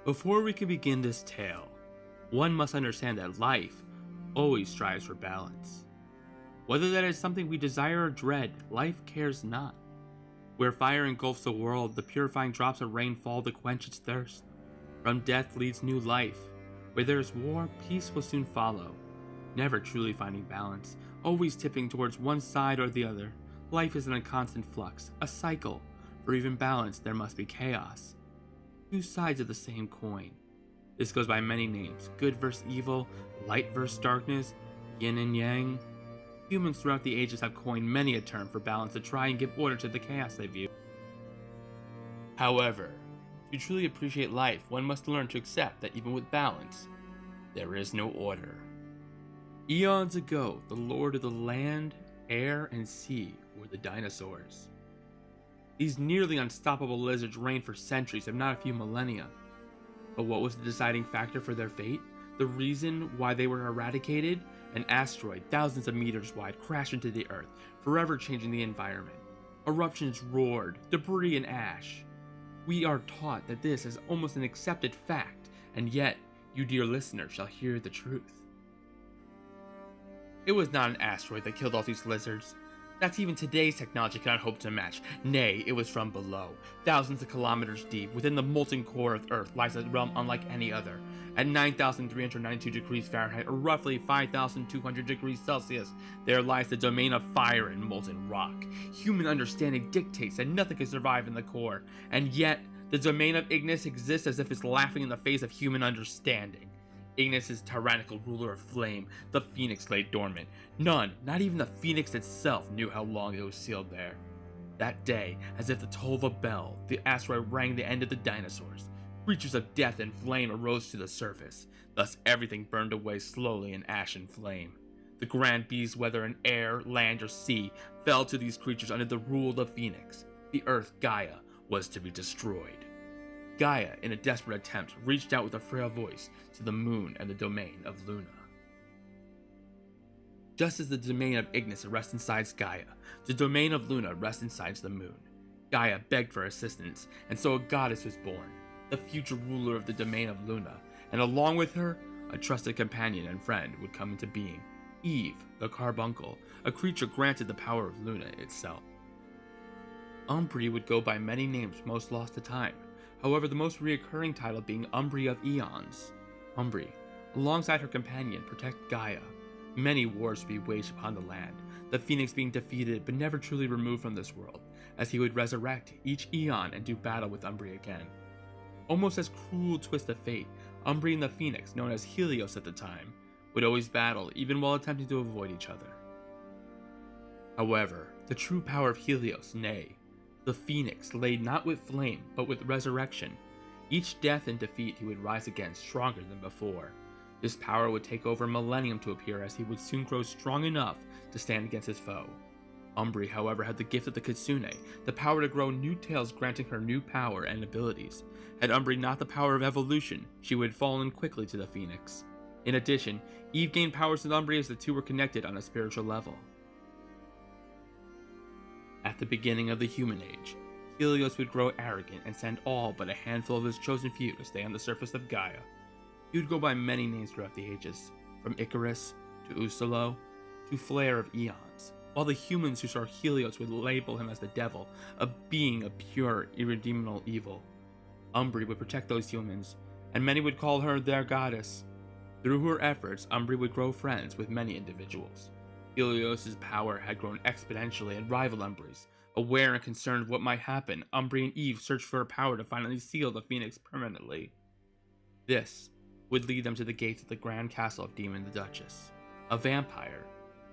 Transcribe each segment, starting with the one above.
Before we can begin this tale, one must understand that life always strives for balance. Whether that is something we desire or dread, life cares not. Where fire engulfs the world, the purifying drops of rain fall to quench its thirst. From death leads new life. Where there is war, peace will soon follow. Never truly finding balance, always tipping towards one side or the other. Life is in a constant flux, a cycle. For even balance, there must be chaos. Two sides of the same coin. This goes by many names: good versus evil, light versus darkness, yin and yang. Humans throughout the ages have coined many a term for balance to try and give order to the chaos they view. However, to truly appreciate life, one must learn to accept that even with balance, there is no order. Eons ago, the lord of the land, air, and sea were the dinosaurs. These nearly unstoppable lizards reigned for centuries, if not a few millennia. But what was the deciding factor for their fate? The reason why they were eradicated? An asteroid thousands of meters wide crashed into the Earth, forever changing the environment. Eruptions roared, debris and ash. We are taught that this is almost an accepted fact, and yet, you dear listener shall hear the truth. It was not an asteroid that killed all these lizards. That even today's technology cannot hope to match. Nay, it was from below. Thousands of kilometers deep, within the molten core of Earth, lies a realm unlike any other. At 9,392 degrees Fahrenheit, or roughly 5,200 degrees Celsius, there lies the domain of fire and molten rock. Human understanding dictates that nothing can survive in the core, and yet, the domain of Ignis exists as if it's laughing in the face of human understanding. Ignis' tyrannical ruler of flame, the Phoenix lay dormant. None, not even the Phoenix itself, knew how long it was sealed there. That day, as if the toll of a bell, the asteroid rang the end of the dinosaurs. Creatures of death and flame arose to the surface. Thus everything burned away slowly in ash and flame. The grand beasts, whether in air, land, or sea, fell to these creatures under the rule of the Phoenix. The Earth, Gaia, was to be destroyed. Gaia, in a desperate attempt, reached out with a frail voice to the moon and the domain of Luna. Just as the domain of Ignis rests inside Gaia, the domain of Luna rests inside the moon. Gaia begged for assistance, and so a goddess was born, the future ruler of the domain of Luna, and along with her, a trusted companion and friend would come into being, Eve, the carbuncle, a creature granted the power of Luna itself. Umbre would go by many names most lost to time. However, the most reoccurring title being Umbre of Eons. Umbre, alongside her companion, protect Gaia. Many wars would be waged upon the land, the Phoenix being defeated but never truly removed from this world, as he would resurrect each Eon and do battle with Umbre again. Almost as cruel twist of fate, Umbre and the Phoenix, known as Helios at the time, would always battle even while attempting to avoid each other. However, the true power of Helios, nay, the Phoenix, lay not with flame, but with resurrection. Each death and defeat he would rise again stronger than before. This power would take over a millennium to appear, as he would soon grow strong enough to stand against his foe. Umbre, however, had the gift of the Kitsune, the power to grow new tails, granting her new power and abilities. Had Umbre not the power of evolution, she would have fallen quickly to the Phoenix. In addition, Eve gained powers with Umbre as the two were connected on a spiritual level. At the beginning of the human age, Helios would grow arrogant and send all but a handful of his chosen few to stay on the surface of Gaia. He would go by many names throughout the ages, from Icarus to Usalo to Flare of Eons, while the humans who saw Helios would label him as the devil, a being of pure, irredeemable evil. Umbre would protect those humans, and many would call her their goddess. Through her efforts, Umbre would grow friends with many individuals. Helios' power had grown exponentially and rivaled Umbre's. Aware and concerned of what might happen, Umbre and Eve searched for her power to finally seal the Phoenix permanently. This would lead them to the gates of the grand castle of DimaTheDuchess, a vampire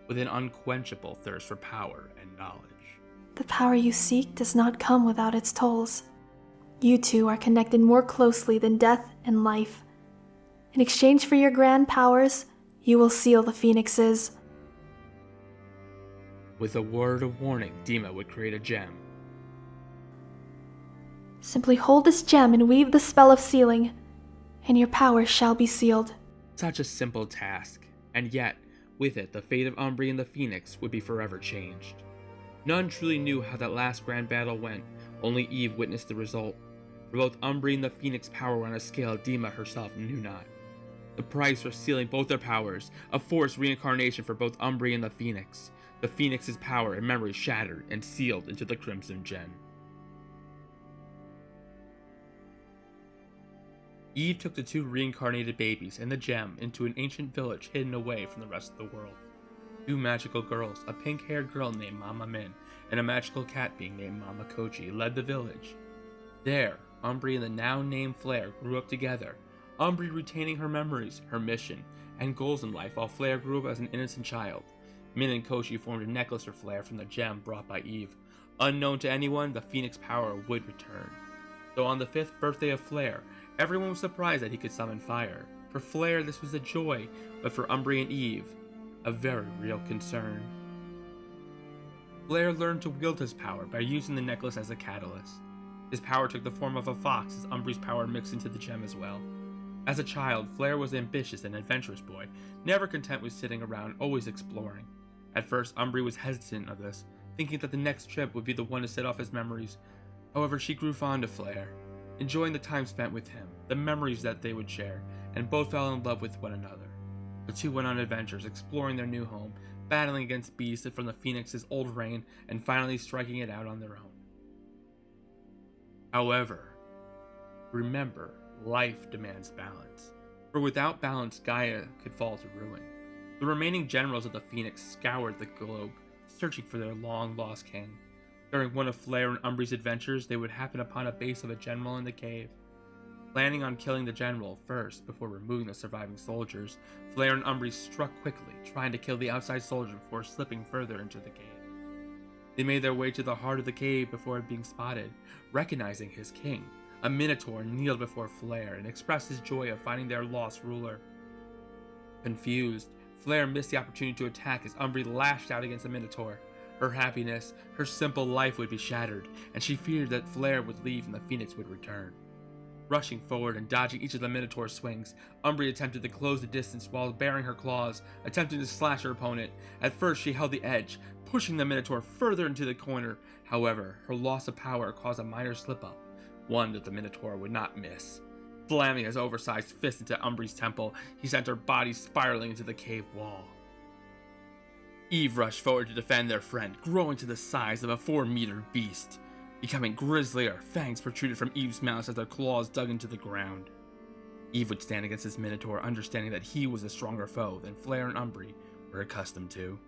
with an unquenchable thirst for power and knowledge. The power you seek does not come without its tolls. You two are connected more closely than death and life. In exchange for your grand powers, you will seal the Phoenixes. With a word of warning, Dima would create a gem. Simply hold this gem and weave the spell of sealing, and your powers shall be sealed. Such a simple task, and yet, with it, the fate of Umbre and the Phoenix would be forever changed. None truly knew how that last grand battle went, only Eve witnessed the result. For both Umbre and the Phoenix power were on a scale Dima herself knew not. The price for sealing both their powers, a forced reincarnation for both Umbre and the Phoenix. The Phoenix's power and memory shattered and sealed into the Crimson Gem. Eve took the two reincarnated babies and the gem into an ancient village hidden away from the rest of the world. Two magical girls, a pink-haired girl named Mama Min and a magical cat being named Mama Kochi, led the village. There, Umbre and the now-named Flare grew up together, Umbre retaining her memories, her mission, and goals in life while Flare grew up as an innocent child. Min and Kochi formed a necklace for Flare from the gem brought by Eve. Unknown to anyone, the Phoenix power would return. So on the 5th birthday of Flare, everyone was surprised that he could summon fire. For Flare, this was a joy, but for Umbre and Eve, a very real concern. Flare learned to wield his power by using the necklace as a catalyst. His power took the form of a fox as Umbre's power mixed into the gem as well. As a child, Flare was an ambitious and adventurous boy, never content with sitting around, always exploring. At first, Umbre was hesitant of this, thinking that the next trip would be the one to set off his memories. However, she grew fond of Flare, enjoying the time spent with him, the memories that they would share, and both fell in love with one another. The two went on adventures, exploring their new home, battling against beasts from the Phoenix's old reign, and finally striking it out on their own. However, remember, life demands balance, for without balance, Gaia could fall to ruin. The remaining generals of the Phoenix scoured the globe, searching for their long-lost king. During one of Flare and Umbre's adventures, they would happen upon a base of a general in the cave. Planning on killing the general first before removing the surviving soldiers, Flare and Umbre struck quickly, trying to kill the outside soldier before slipping further into the cave. They made their way to the heart of the cave before being spotted. Recognizing his king, a Minotaur kneeled before Flare and expressed his joy of finding their lost ruler. Confused, Flare missed the opportunity to attack as Umbre lashed out against the Minotaur. Her happiness, her simple life would be shattered, and she feared that Flare would leave and the Phoenix would return. Rushing forward and dodging each of the Minotaur's swings, Umbre attempted to close the distance while baring her claws, attempting to slash her opponent. At first, she held the edge, pushing the Minotaur further into the corner. However, her loss of power caused a minor slip-up, one that the Minotaur would not miss. Slamming his oversized fist into Umbre's temple, he sent her body spiraling into the cave wall. Eve rushed forward to defend their friend, growing to the size of a 4-meter beast. Becoming grislier, fangs protruded from Eve's mouth as their claws dug into the ground. Eve would stand against his Minotaur, understanding that he was a stronger foe than Flare and Umbre were accustomed to.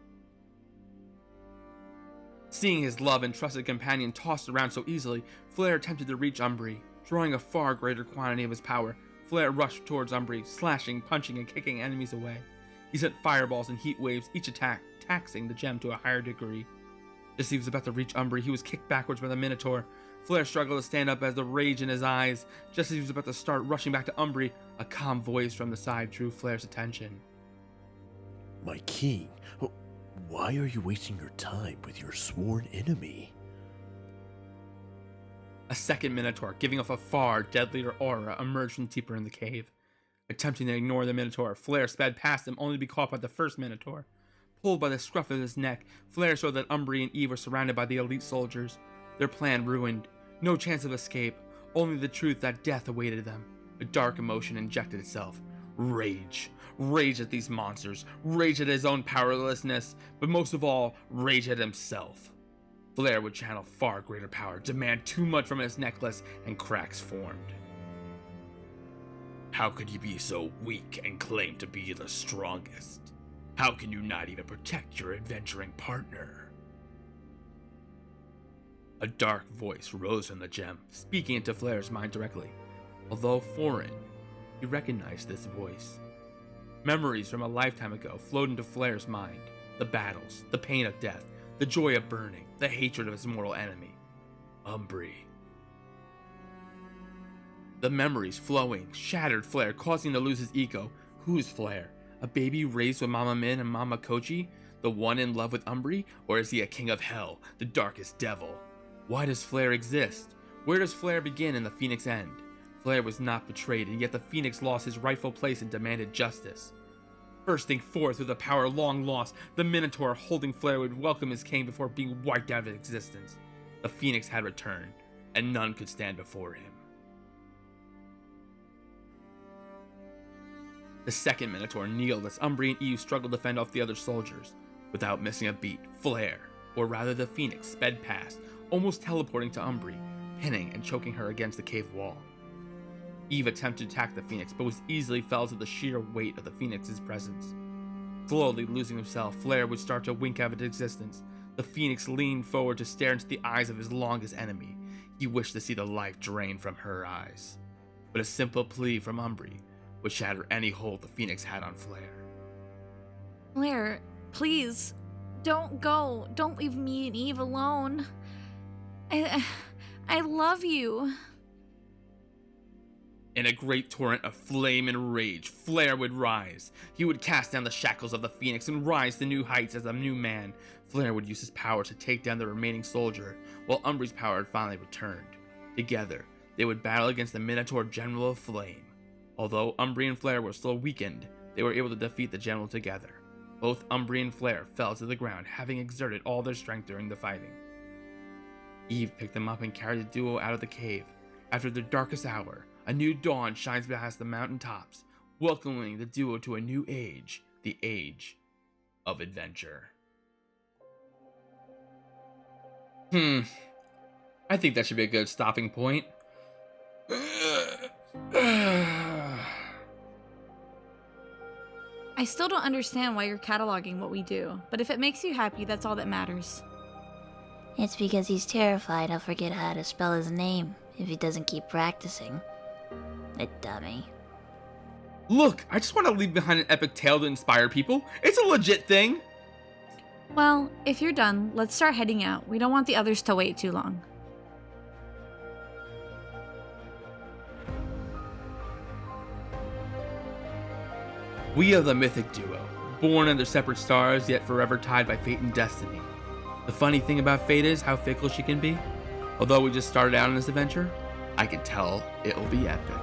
Seeing his loved and trusted companion tossed around so easily, Flare attempted to reach Umbre. Drawing a far greater quantity of his power, Flare rushed towards Umbre, slashing, punching, and kicking enemies away. He sent fireballs and heat waves, each attack taxing the gem to a higher degree. Just as he was about to reach Umbre, he was kicked backwards by the Minotaur. Flare struggled to stand up as the rage in his eyes. Just as he was about to start rushing back to Umbre, a calm voice from the side drew Flare's attention. My king, why are you wasting your time with your sworn enemy? A second Minotaur, giving off a far deadlier aura, emerged from deeper in the cave. Attempting to ignore the Minotaur, Flare sped past him only to be caught by the first Minotaur. Pulled by the scruff of his neck, Flare saw that Umbre and Eve were surrounded by the elite soldiers. Their plan ruined. No chance of escape, only the truth that death awaited them. A dark emotion injected itself. Rage. Rage at these monsters. Rage at his own powerlessness. But most of all, rage at himself. Flare would channel far greater power, demand too much from his necklace, and cracks formed. How could you be so weak and claim to be the strongest? How can you not even protect your adventuring partner? A dark voice rose from the gem, speaking into Flare's mind directly. Although foreign, he recognized this voice. Memories from a lifetime ago flowed into Flare's mind. The battles, the pain of death, the joy of burning, the hatred of his mortal enemy, Umbre. The memories flowing shattered Flare, causing him to lose his ego. Who's Flare? A baby raised with Mama Min and Mama Kochi? The one in love with Umbre? Or is he a king of hell, the darkest devil? Why does Flare exist? Where does Flare begin and the Phoenix end? Flare was not betrayed, and yet the Phoenix lost his rightful place and demanded justice. Bursting forth with a power long lost, the Minotaur holding Flare would welcome his king before being wiped out of existence. The Phoenix had returned, and none could stand before him. The second Minotaur kneeled as Umbre and Eve struggled to fend off the other soldiers. Without missing a beat, Flare, or rather the Phoenix, sped past, almost teleporting to Umbre, pinning and choking her against the cave wall. Eve attempted to attack the Phoenix, but was easily fell to the sheer weight of the Phoenix's presence. Slowly losing himself, Flare would start to wink out of existence. The Phoenix leaned forward to stare into the eyes of his longest enemy. He wished to see the life drain from her eyes. But a simple plea from Umbre would shatter any hold the Phoenix had on Flare. Flare, please, don't go. Don't leave me and Eve alone. I love you. In a great torrent of flame and rage, Flare would rise. He would cast down the shackles of the Phoenix and rise to new heights as a new man. Flare would use his power to take down the remaining soldier, while Umbre's power had finally returned. Together, they would battle against the Minotaur General of Flame. Although Umbre and Flare were still weakened, they were able to defeat the general together. Both Umbre and Flare fell to the ground, having exerted all their strength during the fighting. Eve picked them up and carried the duo out of the cave. After their darkest hour, a new dawn shines past the mountain tops, welcoming the duo to a new age, the age of adventure. I think that should be a good stopping point. I still don't understand why you're cataloging what we do, but if it makes you happy, that's all that matters. It's because he's terrified he'll forget how to spell his name if he doesn't keep practicing. A dummy. Look, I just want to leave behind an epic tale to inspire people. It's a legit thing. Well, if you're done, let's start heading out. We don't want the others to wait too long. We are the mythic duo, born under separate stars, yet forever tied by fate and destiny. The funny thing about fate is how fickle she can be. Although we just started out on this adventure, I can tell it will be epic.